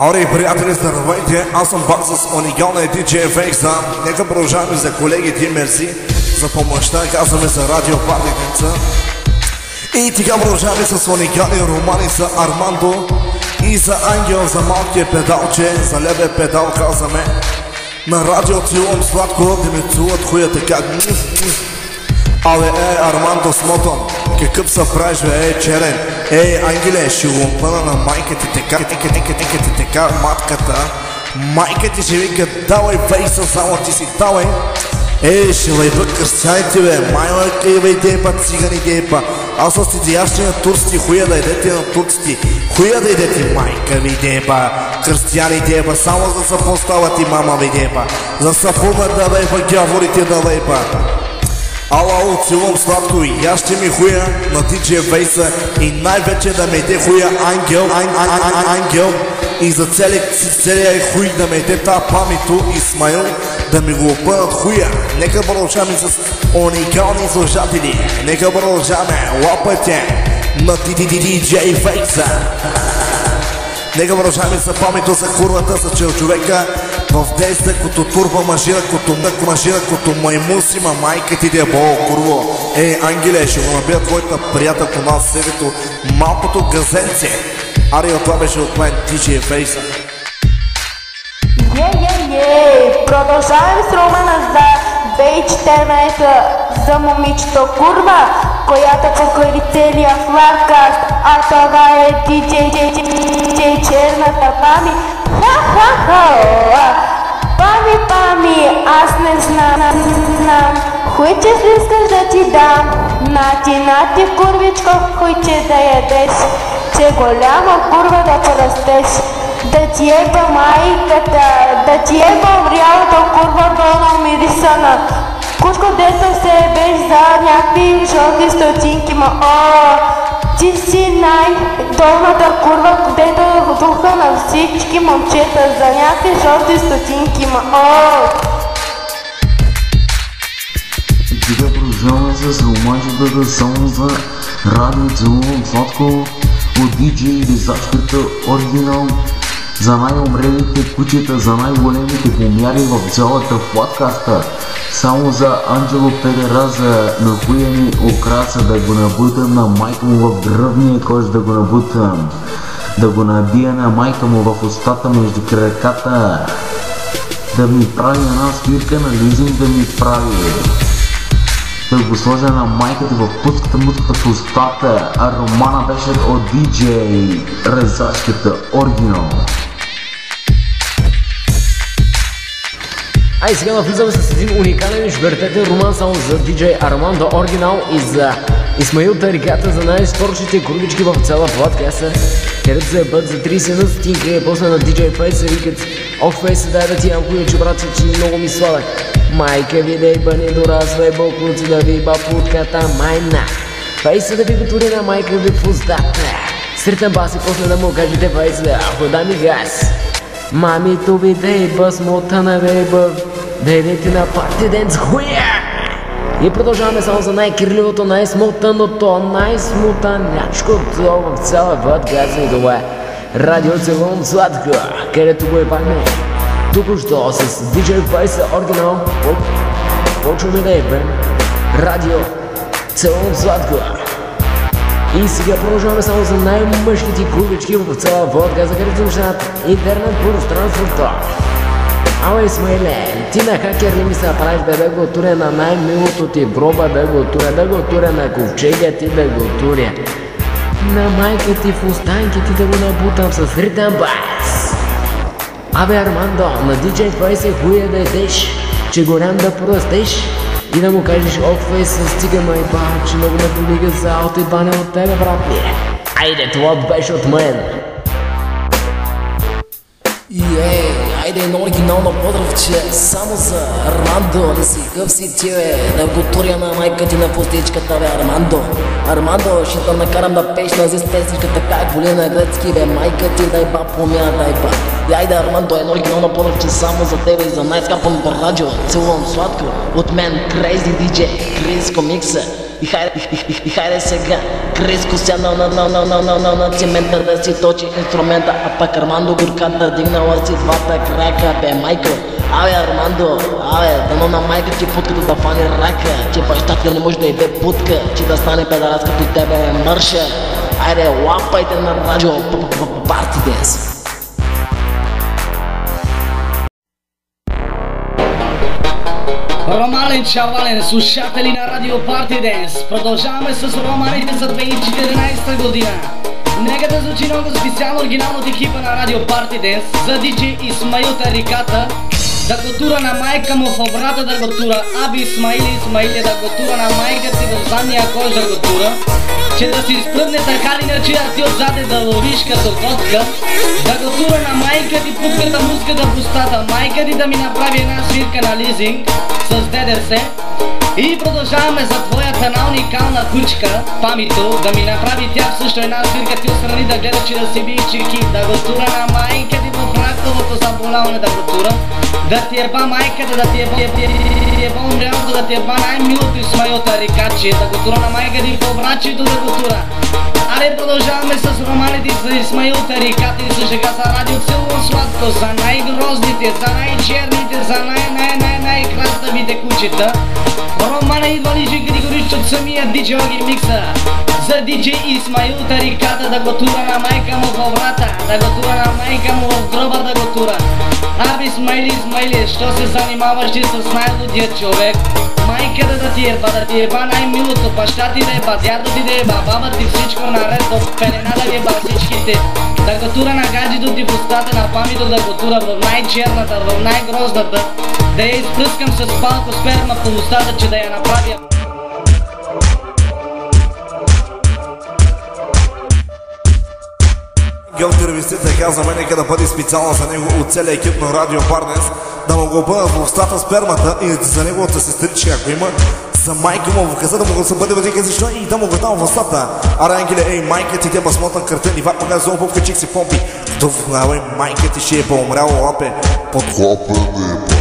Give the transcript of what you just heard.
Ори, приятели, здравейте! Аз съм пак с уникалния DJ Фейкса. Нека продължаваме за колегите, мерси за помощта, казваме за радио Пардитница. И така продължаваме с уникални романи за Армандо и за Ангел, за малкия педалче, за левия педал, казваме. На радио целувам сладко, да ми целуват хуя така. Але, Армандо Смотон, какъв са правиш, бе, черен? Ангеле, ще го пъна на майка ти така, матката. Майка ти ще вика, давай Фейкса, само ти си давай. Ще лайба кръстяните, бе, майла кайва идея, цигани идея. Аз съм стидиящия на турците, хуя да идете на турците. Хуя да идете, майка ви идея, кръстяни идея, само за да се поставят и мама ви идея. За сапуга да вейпа, гяворите да вейпа. Ала, целувам сладко и аз ще ми хуя на DJ Фейса и най-вече да ме иде хуя Ангел и за целия хуй да ме иде та памето Исмаил да ми го опънат хуя. Нека продължаваме с уникални слушатели. Нека продължаваме, лапате на DJ Фейса. Нека продължаваме с памето за курвата, за човека в действие като турба мажира, като маймун си, ма майка ти да бо, курво. Ангеле, ще го набия твоята приятелка на себето, малкото газенце. Арио, това беше от мен, DJ Фейса. Продължаваме с романа за 2014 за момичето курва, която покори целия фларкаст, а това е DJ Черната Пами. Пами, аз не знам, хуйче си искаш да ти дам. Нати, курвичко, хуйче да ядеш, че голяма курва да порастеш. Да ти еба майката, да ти еба врялата курва долна мирисана. Кучко дето се беш за някакви жълти стотинки, ти си най-долната курва, дето е духа на всички момчета за някакви жълти стотинки, Сега продължаваме с романчетата само за радио целувам сладко от DJ Резачката оригинал. За най-умрелите кучета, за най-големите помяри в цялата подкаста. Само за Анджело Педера, за нахуя ми окраса, да го набутам на майка му в дръвния кош, да го набутам. Да го набия на майка му в устата между краката. Да ми прави една спирка на лизинг, да ми прави. Да го сложа на майка ти в пуската муската в устата. А романа беше от DJ Резачката оригинал. Ай, сега навлизаме с един уникален швертетен роман само за DJ Армандо оригинал и за Исмаил Тариката, за най-спорчите курвички в цяла подкаста, където се ебат за 31 стотинка и после на DJ Фейса викат: ох, Фейса, дай да ти ям хуюче, братче, че много ми сладък. Майка ви да еба не дорасва, еба клуци да ви еба путката майна. Фейса да ви го тури на майка ви в устата. Сритам бас и после да му кажете: Фейса, хода ми газ. Мамито ви да еба смотана веба, да едете на парти ден с хуя. И продължаваме само за най-кирливото, най-смотаното, най-смутанячкото в цяла подкаст и това е радио целувам сладко, където го ебахме току-що с DJ Фейса оригинал. Почваме да ебем радио целувам сладко. И сега продължаваме само за най-мъжките курвички в цяла подкаст, където нещат интернет пространството. Ала, Исмаиле, ти на хакер ли ми се правиш, бе, да го туря на най-милото ти броба, да го туря на ковчега ти, да го туря на майка ти в останките, да го набутам с ритъм бас. Абе, Армандо, на DJ Фейса хуя да едеш, че голям да порастеш и да му кажеш: ох, Фейса, стига ма и ба, че много ме повига за ауто и бане от тебе, брат ми. Айде, това беше от мен. Айде едно оригинално поздравче само за Армандо, да си къв си ти, бе, да го туря на майка ти на пустичката, бе, Армандо, ще те накарам да пееш на зис песничка, така е боли на гръцки, бе, майка ти, дай ба, помяна, дай ба. Айде, Армандо, едно оригинално поздравче само за тебе и за най-скапаното радио, целувам сладко, от мен, Crazy DJ, Крис Комикса. И хайде сега, Криско ся на цимента да си точи инструмента, а пак Армандо горката дигнала си двата крака. Бе, майко, абе Армандо, дано на майка ти путката да фани рака, че баща ти не може да иде путка, че да стане педарас като тебе мърша. Айде, лапайте на радио Парти Денс. Ромален чавален, слушатели на Радио Парти Денс. Продължаваме с романите за 2014 година. Нека да звучи много специално оригинално от екипа на Радио Парти Денс за диджей Исмаил Тариката. Да го тура на майка му в обрата да го тура. Аби Исмаили да го тура на майка си в задния кош да го тура. Че да си изпръдне така иначе, а ти отзаде да ловиш като котка. Да го тура на майка ти путката муската в устата. Майка ти да ми направи една свирка на лизинг с ДДС. И продължаваме за твоята една уникална кучка, Памито, да ми направи тя също една свирка, ти отстрани да гледаш и да си биеш чирки. Да го тура на майка ти в раковото заболяване да го тура. Да ти еба майката, да ти еба умрялото, да ти еба най-милото Исмаил Тарикаче. Да го тура на майка ти в обрачето да го тура. Аре продължаваме с романите за Исмаил Тариката и също така за радио силно сладко, за най-грозните, за най-черните, за най-краставите кучета. Романа идва лижи категорично от самия диджей Оги Микса. За диджей Исмаил Тариката да го тура на майка му в врата, да го тура на майка му в гроба да го тура. Аби Исмаили, що се занимаваш ти с най-лудия човек? Майката да ти еба най-милото, баща ти да еба, дядо ти да еба, баба ти всичко наред, до пелена да еба всичките. Да го тура на гаджето ти в устата, на Памито да го тура в най-черната, в най-грозната. Да я изпръскам с палко сперма по устата, че да я направя. Геотервистите казваме, нека да бъде специално за него от целия екип на Радио Парнес, да му го бъдат в устата спермата и за неговата сестричка, ако има, за майка му в къса да му го се бъде въдика защо и да му го дам в устата. Аре ангеле, ей майка ти, те басмотна картен и вак магазин обувка чик си помпи. Като в глава майка ти ще е по-умряло лапе. Подхлапен